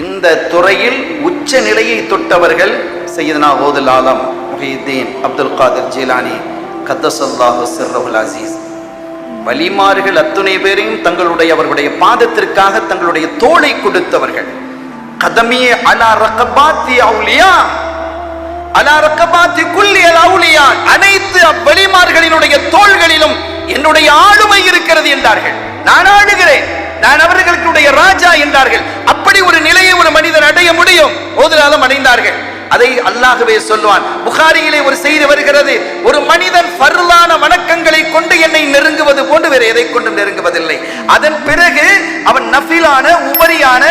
இந்த துறையில் உச்ச நிலையை தொட்டவர்கள் சையதுனா கௌதுல் ஆலம் முஹியுத்தீன் அப்துல் காதிர் ஜீலானி கத்தஸல்லாஹு சிர்ரஹுல் அஸீஸ். வலிமார்கள் அத்துணை பேரையும் அவர்களுடைய பாதத்திற்காக தங்களுடைய தோளை கொடுத்தவர்கள். கதமியே அலா ரகபாத்தி அவுலியா அலா ரகபாத்தி குல்லி அல் அவுலியா, அனைத்து வலிமார்களினுடைய தோள்களிலும் என்னுடைய ஆளுமை இருக்கிறது என்றார்கள். நான் ஆளுகிறேன், நான் அவர்களுடைய ராஜா என்றார்கள். அப்படி ஒரு நிலையை ஒரு மனிதர் அடைய முடியும். ஓதுலாலும் அடைந்தார்கள். அதை அல்லாஹ்வே சொல்வான். புகாரியிலே ஒரு செய்தி வருகிறது, ஒரு மனிதன் ஃபர்லான வணக்கங்களை கொண்டு என்னை நெருங்குவது போன்று வேறு எதை கொண்டு நெருங்குவதில்லை. அதன் பிறகு அவன் நஃபிலான உபரியான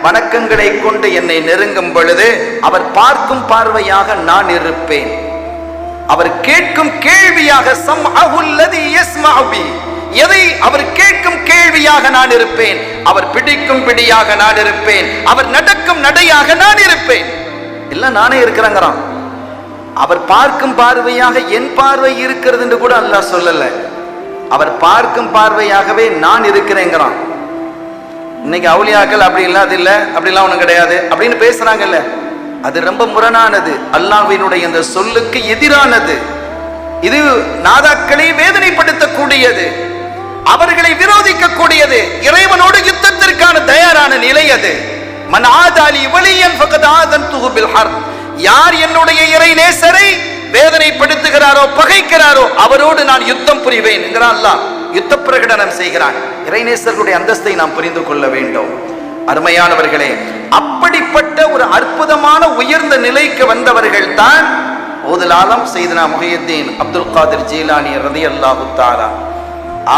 வணக்கங்களை கொண்டு என்னை நெருங்கும் பொழுது அவர் பார்க்கும் பார்வையாக நான் இருப்பேன், அவர் கேட்கும் கேள்வியாக சம்அஹுல்லதி யஸ்மஉ பி, எதை அவர் கேட்கும் கேள்வியாக நான் இருப்பேன், அவர் பிடிக்கும் பிடியாக நான் இருப்பேன், அவர் நடக்கும் நடையாக நான் இருப்பேன். எல்லாம் நானே இருக்கிறேங்கிறான். அவர் பார்க்கும் பார்வையாக என் பார்வை இருக்கிறது என்று கூட அல்லாஹ் சொல்லல. அவர் பார்க்கும் பார்வையாகவே நான் இருக்கிறேங்கிறான். இன்னைக்கு அவுலியாக்கள் அப்படி இல்ல, அது இல்ல, அப்படிலாம் ஒண்ணும் கிடையாது அப்படின்னு பேசுறாங்கல்ல, அது ரொம்ப முரணானது, அல்லாஹ்வினுடைய இந்த சொல்லுக்கு எதிரானது. இது நாதாக்களை வேதனைப்படுத்தக்கூடியது, அவர்களை விரோதிக்கக்கூடியது, இறைவனோடு யுத்தத்திற்கான தயாரான நிலை அது. மன் ஆதாலி வலியன் ஃபகத் ஆதன்துஹு பில் ஹர்ப், யார் என்னுடைய இறை நேசரை வேதனைப்படுத்துகிறாரோ பகைக்கிறாரோ அவரோடு நான் யுத்தம் புரிவேன் என்கிறான் அல்லாஹ். யுத்த பிரகடனம் செய்கிறான். இறைநேசர்களுடைய அந்தஸ்தை நாம் புரிந்து கொள்ள வேண்டும். அருமையானவர்களே, அப்படிப்பட்ட ஒரு அற்புதமான உயர்ந்த நிலைக்கு வந்தவர்கள் தான் கௌதுல் ஆலம் சையதுனா முஹியுத்தீன் அப்துல் காதிர் ஜீலானி ரலியல்லாஹு தஆலா.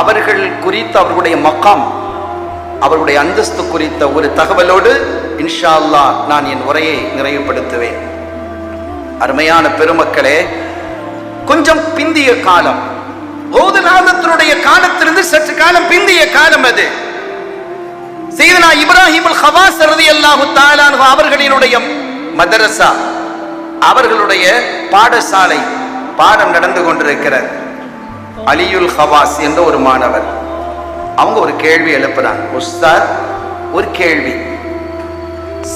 அவர்கள் குறித்த அவர்களுடைய மகாம், அவருடைய அந்தஸ்து குறித்த ஒரு தகவலோடு இன்ஷா அல்லாஹ் நான் என் உரையை நிறைவுபடுத்துவேன். அருமையான பெருமக்களே, கொஞ்சம் பிந்திய காலம், கௌதுல் ஆலத்தினுடைய காலத்திலிருந்து சற்று காலம் பிந்திய காலம் அது. சையதுனா இப்ராஹிம் அல் ஹவாஸ் ரலியல்லாஹு தஆலா அவர்களினுடைய மதரசா, அவர்களுடைய பாடசாலை பாடம் நடந்து கொண்டிருக்கிறது. அலியுல் ஹவாஸ் என்ற ஒரு மாணவர், அவங்க ஒரு கேள்வி எழுப்புறாங்க. உஸ்தாத், ஒரு கேள்வி.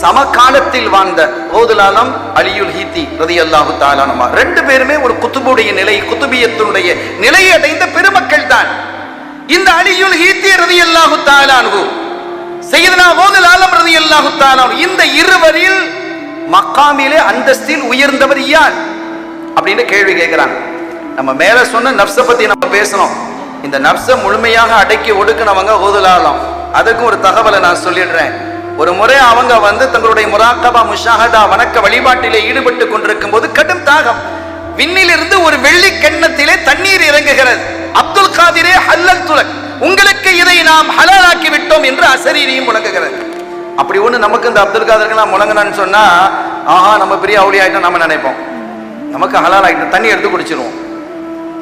சமகாலத்தில் வாழ்ந்த கௌதுல் ஆலம் அலியுல் ஹீத்தி ரலியல்லாஹு தஆலா அன்ஹு ரெண்டு பேருமே ஒரு குத்துபுடைய நிலை, குத்துபியத்துடைய நிலையை அடைந்த பெருமக்கள் தான். இந்த அலியுல் ஹீத்தி ரலியல்லாஹு தஆலா அன்ஹு சையதுனா கௌதுல் ஆலம் ரலியல்லாஹு தஆலா அன்ஹு, இந்த இருவரில் மக்காமிலே அந்தஸ்தில் உயர்ந்தவர் யார் அப்படின்னு கேள்வி கேட்கிறாங்க. நம்ம மேல சொன்ன நஃப்ஸை பத்தி நம்ம பேசணும். இந்த நஃப்ஸை முழுமையாக அடக்கி ஒடுக்கினவங்க கௌதுல் ஆலம். அதுக்கும் ஒரு தகவலை நான் சொல்லிடுறேன். ஒரு முறை அவங்க தங்களுடைய முராக்கபா முஷாஹதா வணக்க வழிபாட்டிலே ஈடுபட்டு கொண்டிருக்கும் போது கடும் தாகம், விண்ணிலிருந்து ஒரு வெள்ளி கிண்ணத்திலே தண்ணீர் இறங்குகிறது. அப்துல் காதிரே ஹல்லல் துலக், உங்களுக்கு இதை நாம் ஹலாலாக்கி விட்டோம் என்று அசரீரியும் முழங்குகிறது. அப்படி ஒண்ணு நமக்கு இந்த அப்துல் காதிர்லாம் முழங்கினான்னு சொன்னா, ஆஹா நம்ம பெரிய அவுலியா ஆயிட்டோம் நம்ம நினைப்போம், நமக்கு ஹலால் ஆகிட்டோம், தண்ணி எடுத்து குடிச்சிருவோம்.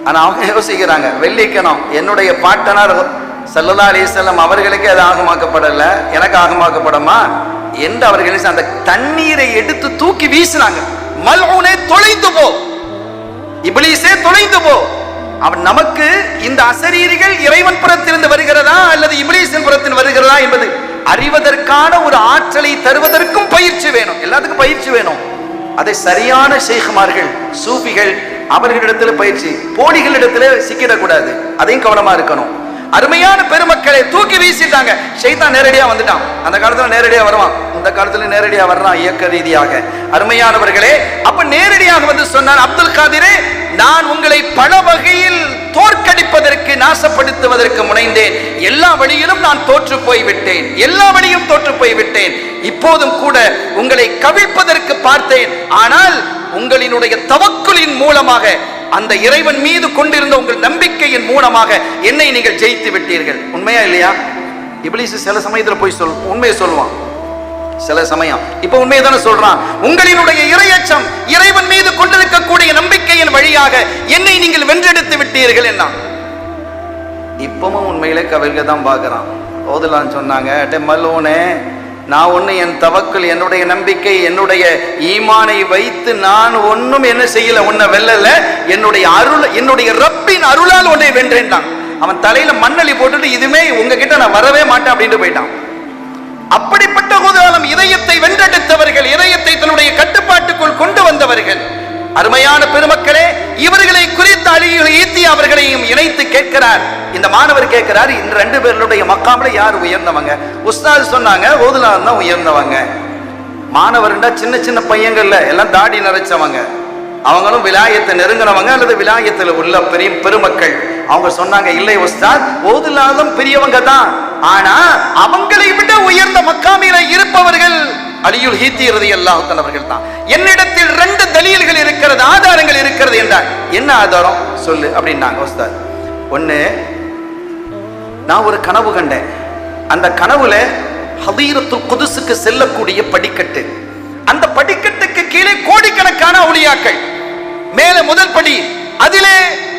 ஆனா அவங்க யோசிக்கிறாங்க, வெள்ளிக்கிணம் என்னுடைய பாட்டனார் ஸல்லல்லாஹு அலைஹி வஸல்லம் அவர்களுக்கு அது ஆகமாக்கப்படல, எனக்கு ஆகமாக்கப்படுமா என்று அவர்கள் அந்த தண்ணீரை எடுத்து தூக்கி வீசினாங்க. மல்ஊனே தொலைந்து போ, இப்லீஸே தொலைந்து போ. அவன் நமக்கு இந்த அசரீரிகள் இறைவன் புறத்திலிருந்து வருகிறதா அல்லது இப்லீஸின் புறத்தில் வருகிறதா என்பது அறிவதற்கான ஒரு ஆற்றலை தருவதற்கும் பயிற்சி வேணும். எல்லாத்துக்கும் பயிற்சி வேணும். அதை சரியான ஷேഖ்மார்கள் சூஃபிகள் அவர்களிடத்தில் பயிற்சி, போலிகளிடத்தில் சிக்கிடக்கூடாது, அதையும் கவனமா இருக்கணும். அருமையான பெருமக்களை தூக்கி வீசிட்டாங்க. ஷைத்தான் நேரடியா வந்துட்டான். அந்த காலத்துல நேரடியா வருவான், இந்த காலத்துல நேரடியா வர்றான் இயக்க ரீதியாக. அருமையானவர்களே, அப்ப நேரடியாக வந்து சொன்னான், அப்துல் காதிரே, நான் உங்களை பல வகையில் தோற்கடிப்பதற்கு நாசப்படுத்துவதற்கு முனைந்தேன், எல்லா வழியிலும் நான் தோற்று போய்விட்டேன், எல்லா வழியும் தோற்று போய்விட்டேன். இப்போதும் கூட உங்களை கவிழ்ப்பதற்கு பார்த்தேன், ஆனால் உங்களினுடைய தவக்குலின் மூலமாக, அந்த இறைவன் மீது கொண்டிருந்த உங்கள் நம்பிக்கையின் மூலமாக என்னை நீங்கள் ஜெயித்து விட்டீர்கள். உண்மையா இல்லையா? இப்லீஸ் சில சமயத்துல போய் உண்மையை சொல்லுவான், சில சமயம் இப்ப உண்மையை தானே சொல்றான். உங்களினுடைய இறையச்சம், இறைவன் மீது கொண்டிருக்கக்கூடிய நம்பிக்கையின் வழியாக என்னை நீங்கள் வென்றெடுத்து விட்டீர்கள் என்ன. இப்பவும் உண்மையிலே கவிழ்க தான் பாக்குறான். ஓதுலான்னு சொன்னாங்க, மல்லோனே, நான் ஒண்ணு என் தவக்குல், என்னுடைய நம்பிக்கை, என்னுடைய ஈமானை வைத்து நான் ஒன்னும் என்ன செய்யல, உன்னை வெல்லல, என்னுடைய அருள், என்னுடைய ரப்பின் அருளால் உன்னை வென்றேன்டான். அவன் தலையில மண்ணலி போட்டுட்டு, இதுமே உங்ககிட்ட நான் வரவே மாட்டேன் அப்படின்னு போயிட்டான். அப்படிப்பட்ட ஓதுகாலம் இதயத்தை வென்றெடுத்தவர்கள், இதயத்தை தன்னுடைய கட்டுப்பாட்டுக்குள் கொண்டு வந்தவர்கள். அருமையான பெருமக்களே, இவர்களை குறித்து அலியுல் ஈத்தி அவர்களையும் இணைத்து கேட்கிறார். இந்த மாணவர் கேட்கிறார், இந்த 2 பேருடைய மக்காம்ல யார் உயர்ந்தவங்க? உஸ்தாத் சொன்னாங்க ஓதுலாலம் தான் உயர்ந்தவங்க. மாணவர்ண்டா சின்ன சின்ன பையங்கள்ல எல்லாம் தாடி நிறைச்சவங்க, அவங்களும் விலாயத்தை நெருங்கினவங்க அல்லது விலாயத்தில் உள்ள பெரிய பெருமக்கள். அவங்க சொன்னாங்க, இல்லை உஸ்தாத், ஓதுலாலும் பெரியவங்க தான், ஆனா அவங்களை விட உயர்ந்த மக்காமில இருப்பவர்கள் அலியுல் ஈத்தி ரலியல்லாஹு தஆலா அவர்கள் தான். என்னிடத்தில் 2 தலீல்கள் இருக்கிறது, ஆதாரங்கள் இருக்கிறது என்றார். என்ன ஆதாரம் சொல்லு அப்படின்னாங்க உஸ்தாத். ஒண்ணு, நான் ஒரு கனவு கண்டேன். அந்த கனவுல ஹதீரத்துல் குதுஸுக்கு செல்லக்கூடிய படிக்கட்டு, அந்த படிக்கட்டுக்கு கீழே கோடிக்கணக்கான அவுலியாக்கள், மேல முதல் படி அதிலே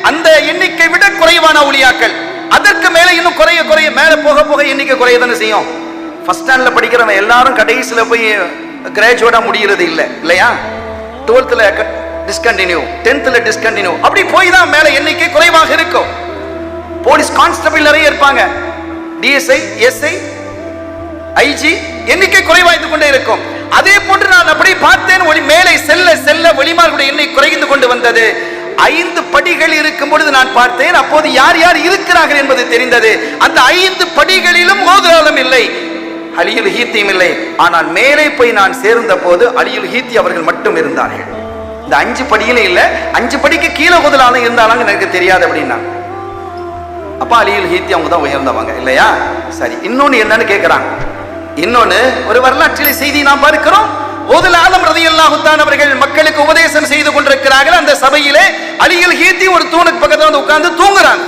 அந்த எண்ணிக்கை விட குறைவான அவுலியாக்கள், அதற்கு மேல இன்னும் குறைய குறைய மேல போக போக எண்ணிக்கை குறைய தானே செய்யும். ஃபர்ஸ்ட் ஸ்டாண்ட்ல படிக்கிறவன் எல்லாரும் கடைசியில போய் கிராஜுவேட்டா முடிகிறது இல்லையா? 12th டிஸ்கண்டினியூ, 10th டிஸ்கண்டினியூ, அப்படி போய் தான் மேல எண்ணிக்கை குறைவாக இருக்கும். போலீஸ் கான்ஸ்டபிள் நிறைய இருப்பாங்க, டிஎஸ்ஐ, எஸ்ஐ, ஐஜி, எண்ணிக்கை குறைவாய்ந்து கொண்டே இருக்கும். அதே போன்று நான் அப்படி பார்த்தேன், மேலே செல்ல செல்ல வெளிமார்களுடைய எண்ணெய் குறைந்து கொண்டு வந்தது. 5 படிகள் இருக்கும் பொழுது நான் பார்த்தேன், அப்போது யார் யார் இருக்கிறார்கள் என்பது தெரிந்தது. அந்த 5 படிகளிலும் ஓதுலாலம் இல்லை, அலியுல் ஈத்தியும் இல்லை. ஆனால் மேலே போய் நான் சேர்ந்த போது அலியுல் ஈத்தி அவர்கள் மட்டும் இருந்தார்கள். இந்த 5 படியிலும் இல்லை, 5 படிக்கு கீழே ஓதுலாலம் இருந்தாலும் எனக்கு தெரியாது அப்படின்னா. அப்ப அலியுல் ஈத்தி அவங்க தான் உயர்ந்தவங்க இல்லையா? சரி, இன்னொன்னு என்னன்னு கேட்கிறாங்க. இன்னொன்னு, ஒரு வரலாற்றிலே செய்தி நாம் பார்க்கிறோம். ஓதுலாலம் ரலியல்லாஹு தஆலா அவர்கள் மக்களுக்கு உபதேசம் செய்து கொண்டிருக்கிறார்கள். அந்த சபையிலே அலியுல் ஈத்தி ஒரு தூணுக்கு பக்கத்துல வந்து உட்கார்ந்து தூங்குறாங்க.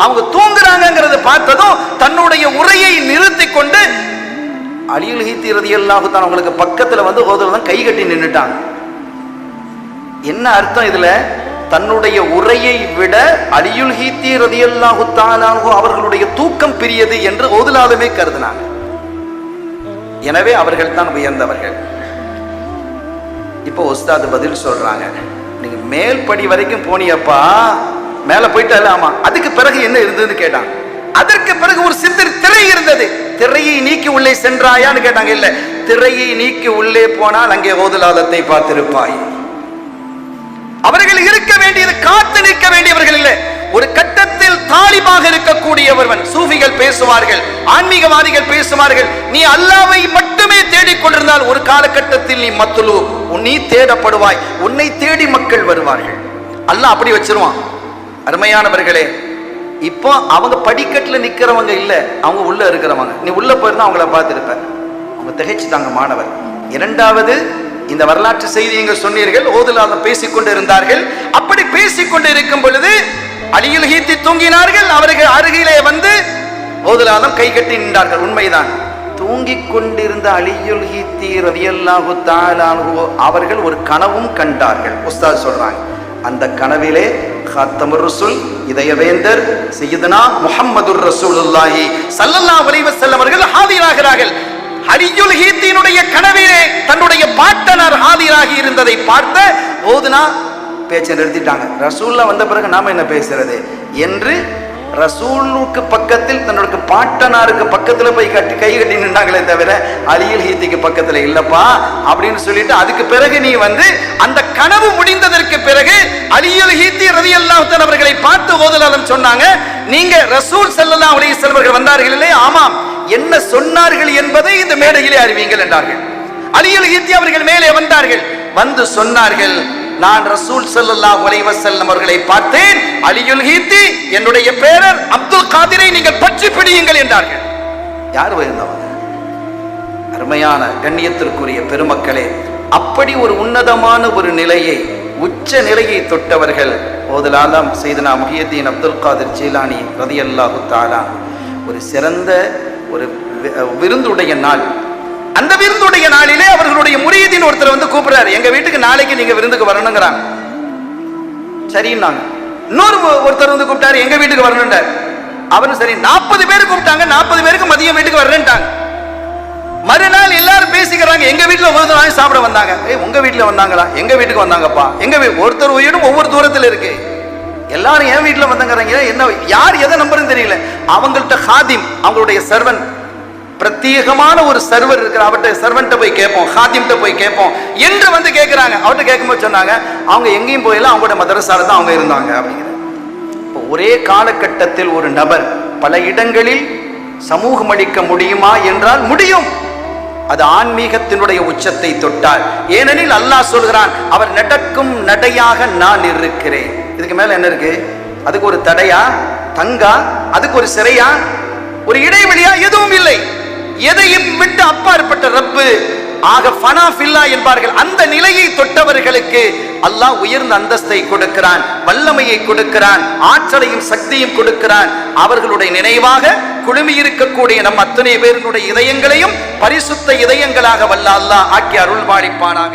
அவங்க தூங்குறாங்கிறத பார்த்ததும் தன்னுடைய உரையை நிறுத்தி கொண்டு அலியுல் ஈத்தி ரலியல்லாஹு தஆலா அவங்களுக்கு பக்கத்துல வந்து ஓதுலாலம் கை கட்டி நின்னுட்டாங்க. என்ன அர்த்தம் இதுல? தன்னுடைய உரையை விட அலியுல் ஈத்தி ரலியல்லாஹு தஆலா அவர்களுடைய தூக்கம் பிரியது என்று ஓதுலாலமே கருதினாங்க. எனவே அவர்கள் தான் உயர்ந்தவர்கள். இப்போ உஸ்தாத் பதில் சொல்றாங்க, நீங்க மேல் படி வரைக்கும் போனியப்பா, மேல போயிட்டால, ஆமா, அதுக்கு பிறகு என்ன இருந்ததுன்னு கேட்டாங்க. அதற்கு பிறகு ஒரு சித்தர் திரை இருந்தது, திரையை நீக்கி உள்ளே சென்றாயான்னு கேட்டாங்க. இல்ல, திரையை நீக்கி உள்ளே போனால் அங்கே ஓதுலாலத்தை பார்த்திருப்பாய். அவர்கள் இருக்க வேண்டியது காத்து நிற்க வேண்டியவர்கள் இல்லை. ஒரு கட்டத்தில் தாலிபாக இருக்கக்கூடியவர்கள், சூஃபிகள் பேசுவார்கள், ஆன்மீகவாதிகள் பேசுவார்கள், நீ அல்லாஹ்வை மட்டுமே தேடிக்கொண்டிருந்தால் ஒரு காலகட்டத்தில் நீ மத்லூ, நீ தேடப்படுவாய், உன்னை தேடி மக்கள் வருவார்கள். அல்லாஹ் அப்படி வச்சிருவான். அருமையானவர்களே, இப்போ அவங்க படிக்கட்டுல நிக்கிறவங்க இல்ல, அவங்க உள்ள இருக்கிறவங்க. நீ உள்ள போயிருந்தா அவங்கள பார்த்திருப்ப. அவங்க திகைச்சுட்டாங்க மாணவர். இரண்டாவது, இந்த வரலாற்று செய்தி நீங்கள் சொன்னீர்கள், ஓதுலாலம் பேசிக்கொண்டு இருந்தார்கள். அப்படி பேசிக்கொண்டு இருக்கும் பொழுது அலியுல் ஈத்தி தூங்கினார்கள். அவர்கள் அருகிலே வந்து ஓதுலாலம் கை கட்டி நின்றார்கள். உண்மைதான், தூங்கிக் கொண்டிருந்த அலியுல் ஈத்தி ரலியல்லாஹு தஆலா அவர்கள் ஒரு கனவும் கண்டார்கள். உஸ்தாத் சொல்றாங்க, அந்த கனவிலே காத்தமுர் ரசூல், இதயவேந்தர் சையதுனா முஹம்மதுர் ரசூலுல்லாஹி ஸல்லல்லாஹு அலைஹி வஸல்லம் அவர்கள் ஆஜராகிறார்கள். அலியுல் ஈத்தியினுடைய கனவிலே தன்னுடைய பாட்டனார் ஆஜராகி இருந்ததை பார்த்த ஓதுனா பேச்சை நிறுத்திட்டாங்க. ரசூல்லா வந்த பிறகு நாம என்ன பேசுறது என்று ரசூலுக்கு பக்கத்தில் தன்னுடைய பாட்டனாருக்கு பக்கத்துல போய் கை கட்டி நின்றாங்களே தவிர அலியுல் ஈத்திக்கு பக்கத்துல இல்லப்பா அப்படின்னு சொல்லிட்டு, அதுக்கு பிறகு நீ வந்து அந்த கனவு முடிந்ததற்கு பிறகு அலியுல் ஈத்தி ரலியல்லாஹு தஆலா அவர்களை பார்த்து ஓதுலாலம் சொன்னாங்க, நீங்க ரசூல் ஸல்லல்லாஹு அலைஹி வஸல்லம் அவர்கள் வந்தார்கள் இல்லையா? ஆமாம், என்ன சொன்னார்கள் என்பதை இந்த மேடையிலே அறிவீங்கள் என்றார்கள். அலியுல் ஈத்தி அவர்கள் மேலே வந்தார்கள், வந்து சொன்னார்கள், நான் ரசூல் ஸல்லல்லாஹு அலைஹி வஸல்லம் அவர்களை பார்த்தேன், அலியுல் ஈத்தி என்னுடைய பேரர் அப்துல் காதிரை நீங்கள் பற்றி பிடியுங்கள் என்றார்கள். யார் உயர்ந்தவங்க? அருமையான கண்ணியத்திற்குரிய பெருமக்களே, அப்படி ஒரு உன்னதமான ஒரு நிலையை, உச்ச நிலையை தொட்டவர்கள் ஓதுலாலம் சையதுனா முஹியுத்தீன் அப்துல் காதிர் ஜீலானி ரலியல்லாஹு தஆலா. ஒரு சிறந்த ஒரு விருந்துடைய நாள். அந்த விருந்துடைய நாளிலே அவர்களுடைய முரீதின் ஒருத்தர் வந்து கூப்பிடுறாரு, எங்க வீட்டுக்கு நாளைக்கு நீங்க விருந்துக்கு வரணுங்கிறாங்க. சரின்னாங்க. இன்னொரு ஒருத்தர் வந்து கூப்பிட்டாரு, எங்க வீட்டுக்கு வரணும்ன்றார். அவரும் சரி. 40 பேர் கூப்பிட்டாங்க, 40 பேருக்கு மதியம் வீட்டுக்கு வரேன்ட்டாங்க. மறுநாள் எல்லாரும் பேசிக்கிறாங்க, எங்க வீட்டுல ஒரு நாள் சாப்பிட வந்தாங்க. உங்க வீட்டுல வந்தாங்களா? எங்க வீட்டுக்கு வந்தாங்கப்பா. எங்க ஒருத்தர் வீடும் ஒவ்வொரு தூரத்துல இருக்கு. எல்லாரும் என் வீட்டுல வந்தாங்க. என்ன, யார் எதை நம்புறதுன்னு தெரியல. அவங்கள்ட்ட ஹாதிம், அவங்களுடைய சர்வன் பிரத்யேகமான ஒரு சர்வர் இருக்கிற, அவர்கிட்ட சர்வன்ட்ட போய் கேட்போம், ஹாதிம்கிட்ட போய் கேட்போம் என்று வந்து கேட்குறாங்க. அவர்கிட்ட கேட்கும்போது சொன்னாங்க, அவங்க எங்கேயும் போயில அவங்களோட மதரசால தான் அவங்க இருந்தாங்க அப்படிங்கிற. ஒரே காலகட்டத்தில் ஒரு நபர் பல இடங்களில் சமூகம் அளிக்க முடியுமா என்றால் முடியும். அது ஆன்மீகத்தினுடைய உச்சத்தை தொட்டால். ஏனெனில் அல்லாஹ் சொல்கிறான், அவர் நடக்கும் நடையாக நான் இருக்கிறேன். இதுக்கு மேல என்ன இருக்கு? அதுக்கு ஒரு தடையா, தங்கா, அதுக்கு ஒரு சிறையா, ஒரு இடைவெளியா? எதுவும் இல்லை. எதையும் விட்டு அப்பாற்பட்ட ரப்பு ஆக ஃபனா ஃபில்லா என்பார்கள். அந்த நிலையை தொட்டவர்களுக்கு அல்லாஹ் உயர்ந்த அந்தஸ்தை கொடுக்கிறான், வல்லமையை கொடுக்கிறான், ஆற்றலையும் சக்தியும் கொடுக்கிறான். அவர்களுடைய நினைவாக குழுமி இருக்கக்கூடிய நம் அத்தனை பேருடைய இதயங்களையும் பரிசுத்த இதயங்களாக வல்ல அல்லாஹ் ஆக்கி அருள் பாலிப்பானாக.